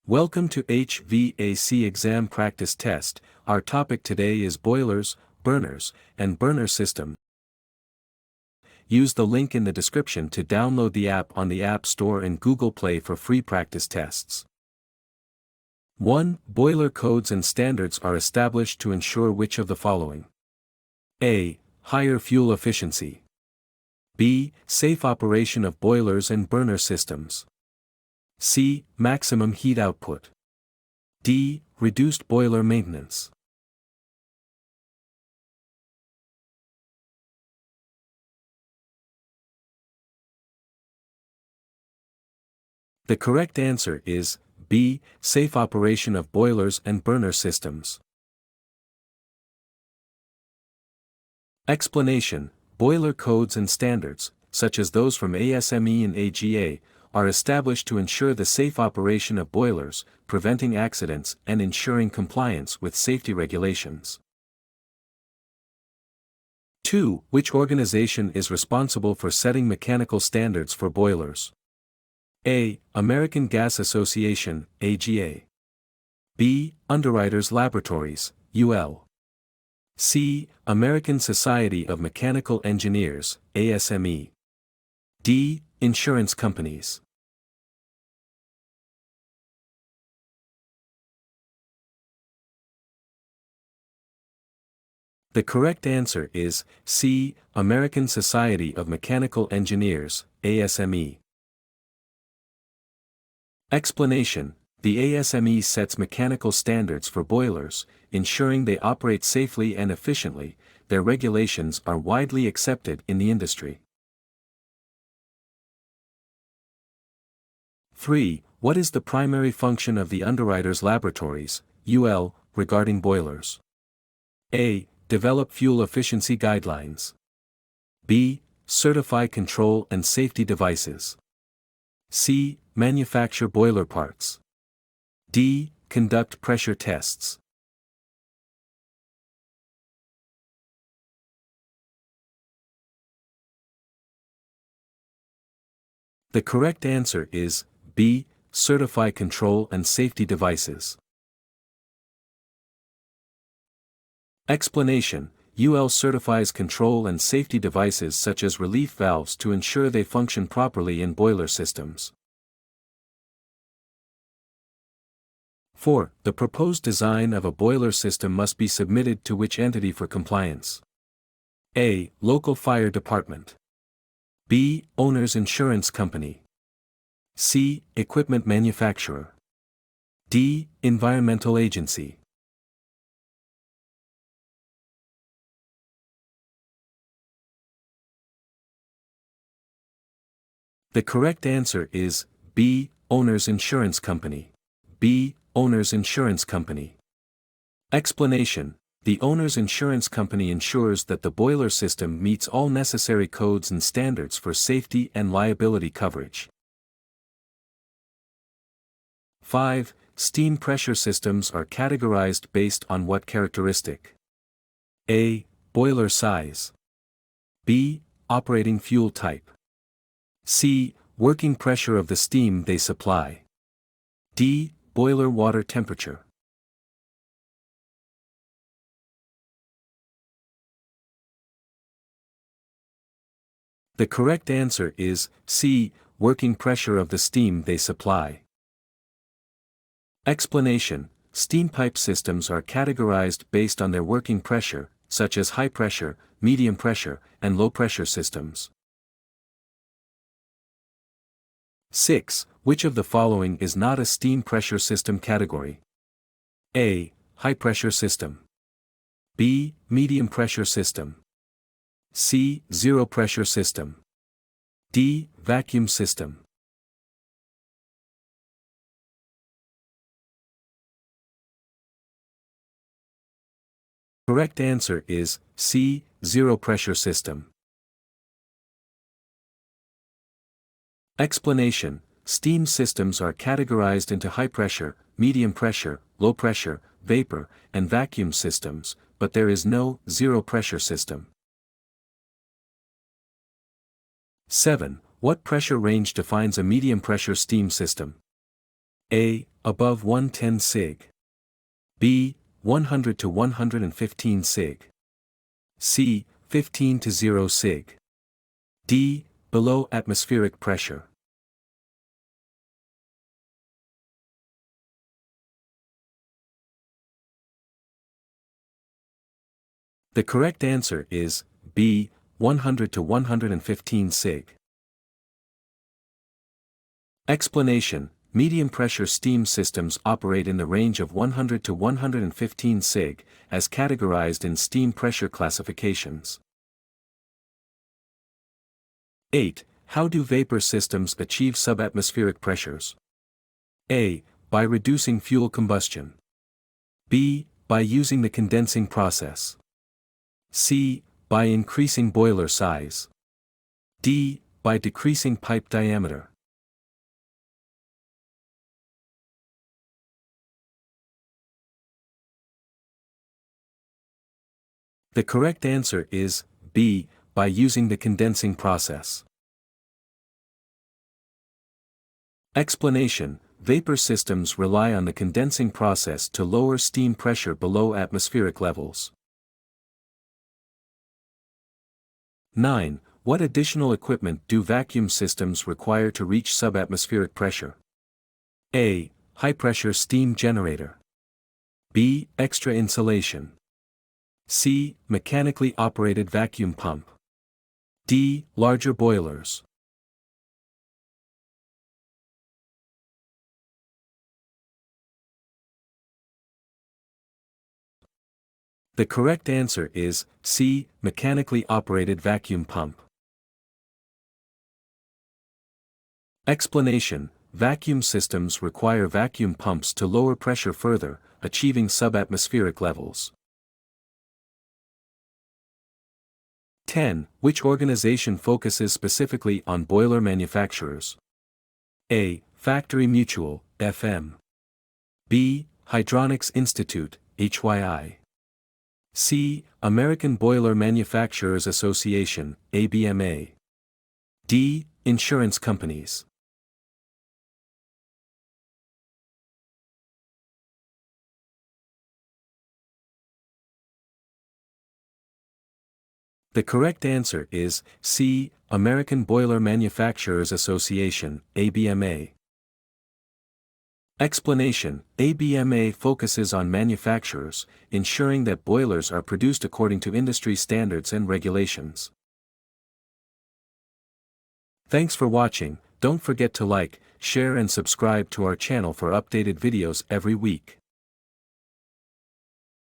Welcome to HVAC exam practice test. Our topic today is boilers, burners, and burner system. Use the link in the description to download the app on the App Store and Google Play for free practice tests. 1. Boiler codes and standards are established to ensure which of the following: A. Higher fuel efficiency. B. Safe operation of boilers and burner systems. C. Maximum heat output. D. Reduced boiler maintenance. The correct answer is B. Safe operation of boilers and burner systems. Explanation: Boiler codes and standards, such as those from ASME and AGA, are established to ensure the safe operation of boilers, preventing accidents and ensuring compliance with safety regulations. 2. Which organization is responsible for setting mechanical standards for boilers? A. American Gas Association, AGA. B. Underwriters Laboratories, UL. C. American Society of Mechanical Engineers, ASME. D. Insurance companies. The correct answer is C. American Society of Mechanical Engineers, ASME. Explanation: The ASME sets mechanical standards for boilers, ensuring they operate safely and efficiently. Their regulations are widely accepted in the industry. 3. What is the primary function of the Underwriters Laboratories, UL, regarding boilers? A. Develop fuel efficiency guidelines. B. Certify control and safety devices. C. Manufacture boiler parts. D. Conduct pressure tests. The correct answer is B. Certify control and safety devices. Explanation: UL certifies control and safety devices such as relief valves to ensure they function properly in boiler systems. 4. The proposed design of a boiler system must be submitted to which entity for compliance? A. Local fire department. B. Owner's insurance company. C. Equipment manufacturer. D. Environmental agency. The correct answer is B. Owner's insurance company. B. Owner's insurance company. Explanation: The owner's insurance company ensures that the boiler system meets all necessary codes and standards for safety and liability coverage. 5. Steam pressure systems are categorized based on what characteristic? A. Boiler size. B. Operating fuel type. C. Working pressure of the steam they supply. D. Boiler water temperature. The correct answer is C. Working pressure of the steam they supply. Explanation: Steam pipe systems are categorized based on their working pressure, such as high pressure, medium pressure, and low pressure systems. 6. Which of the following is not a steam pressure system category? A. High pressure system. B. Medium pressure system. C. Zero pressure system. D. Vacuum system. Correct answer is C. Zero pressure system. Explanation: Steam systems are categorized into high pressure, medium pressure, low pressure, vapor, and vacuum systems, but there is no zero pressure system. 7. What pressure range defines a medium pressure steam system? A. above 110 sig. B. 100 to 115 sig. C. 15 to 0 sig. D. Below atmospheric pressure. The correct answer is B. 100 to 115 sig. Explanation: medium pressure steam systems operate in the range of 100 to 115 sig, as categorized in steam pressure classifications. 8. How do vapor systems achieve subatmospheric pressures? A. By reducing fuel combustion. B. By using the condensing process. C. By increasing boiler size. D. By decreasing pipe diameter. The correct answer is B. By using the condensing process. Explanation: vapor systems rely on the condensing process to lower steam pressure below atmospheric levels. 9. What additional equipment do vacuum systems require to reach subatmospheric pressure? A. High-pressure steam generator. B. Extra insulation. C. Mechanically operated vacuum pump. D. Larger boilers. The correct answer is C. Mechanically operated vacuum pump. Explanation: vacuum systems require vacuum pumps to lower pressure further, achieving subatmospheric levels. 10. Which organization focuses specifically on boiler manufacturers? A. Factory Mutual, FM. B. Hydronics Institute, HYI. C. American Boiler Manufacturers Association, ABMA. D. Insurance companies. The correct answer is C. American Boiler Manufacturers Association, ABMA. Explanation: ABMA focuses on manufacturers, ensuring that boilers are produced according to industry standards and regulations. Thanks for watching. Don't forget to like, share and subscribe to our channel for updated videos every week.